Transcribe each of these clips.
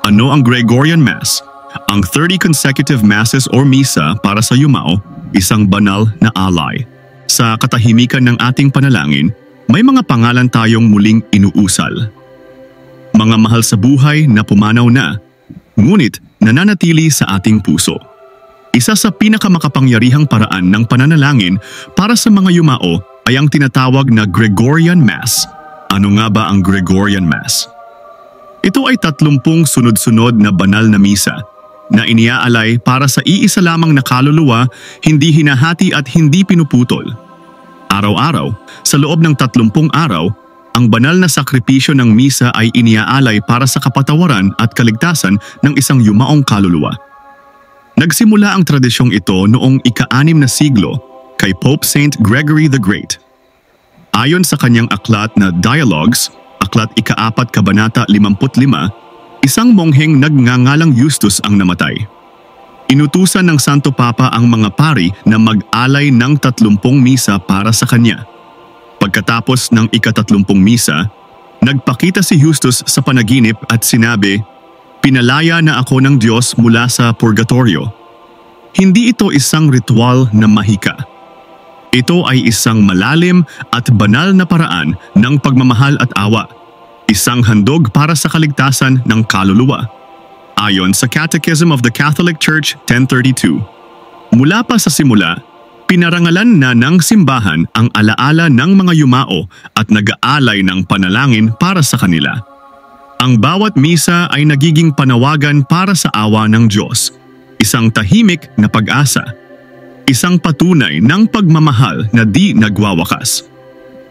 Ano ang Gregorian Mass? Ang 30 consecutive masses or misa para sa yumao, isang banal na alay. Sa katahimikan ng ating panalangin, may mga pangalan tayong muling inuusal. Mga mahal sa buhay na pumanaw na, ngunit nananatili sa ating puso. Isa sa pinakamakapangyarihang paraan ng pananalangin para sa mga yumao ay ang tinatawag na Gregorian Mass. Ano nga ba ang Gregorian Mass? Ito ay 30 sunod-sunod na banal na misa na iniaalay para sa iisa lamang na kaluluwa, hindi hinahati at hindi pinuputol. Araw-araw, sa loob ng 30 araw, ang banal na sakripisyo ng misa ay iniaalay para sa kapatawaran at kaligtasan ng isang yumaong kaluluwa. Nagsimula ang tradisyong ito noong ika-6 na siglo kay Pope Saint Gregory the Great. Ayon sa kanyang aklat na Dialogues, aklat ika-4 kabanata 55, isang mongheng nagngangalang Justus ang namatay. Inutusan ng Santo Papa ang mga pari na mag-alay ng 30 misa para sa kanya. Pagkatapos ng ika-30 misa, nagpakita si Justus sa panaginip at sinabi, "Pinalaya na ako ng Diyos mula sa purgatorio." Hindi ito isang ritual na mahika. Ito ay isang malalim at banal na paraan ng pagmamahal at awa, isang handog para sa kaligtasan ng kaluluwa. Ayon sa Catechism of the Catholic Church 1032, mula pa sa simula, pinarangalan na ng simbahan ang alaala ng mga yumao at nag-aalay ng panalangin para sa kanila. Ang bawat misa ay nagiging panawagan para sa awa ng Diyos, isang tahimik na pag-asa, isang patunay ng pagmamahal na di nagwawakas.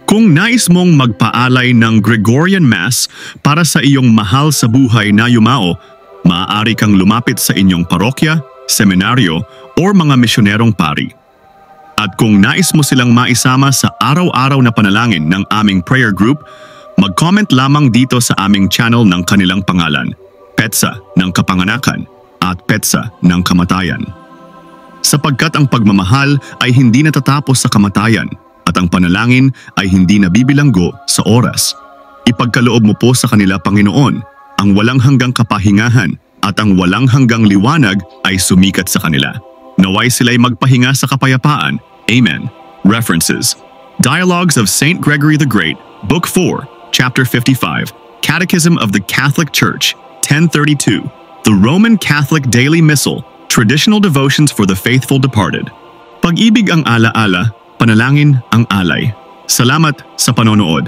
Kung nais mong magpaalay ng Gregorian Mass para sa iyong mahal sa buhay na yumao, maaari kang lumapit sa inyong parokya, seminaryo, o mga misyonerong pari. At kung nais mo silang maisama sa araw-araw na panalangin ng aming prayer group, mag-comment lamang dito sa aming channel ng kanilang pangalan, PETSA ng Kapanganakan at PETSA ng Kamatayan. Sapagkat ang pagmamahal ay hindi natatapos sa kamatayan at ang panalangin ay hindi nabibilanggo sa oras. Ipagkaloob mo po sa kanila, Panginoon, ang walang hanggang kapahingahan at ang walang hanggang liwanag ay sumikat sa kanila. Naway sila'y magpahinga sa kapayapaan. Amen. References: Dialogues of Saint Gregory the Great, Book 4, Chapter 55, Catechism of the Catholic Church, 1032, The Roman Catholic Daily Missal, Traditional Devotions for the Faithful Departed. Pag-ibig ang alaala, panalangin ang alay. Salamat sa panonood.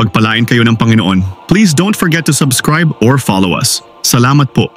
Pagpalain kayo ng Panginoon. Please don't forget to subscribe or follow us. Salamat po.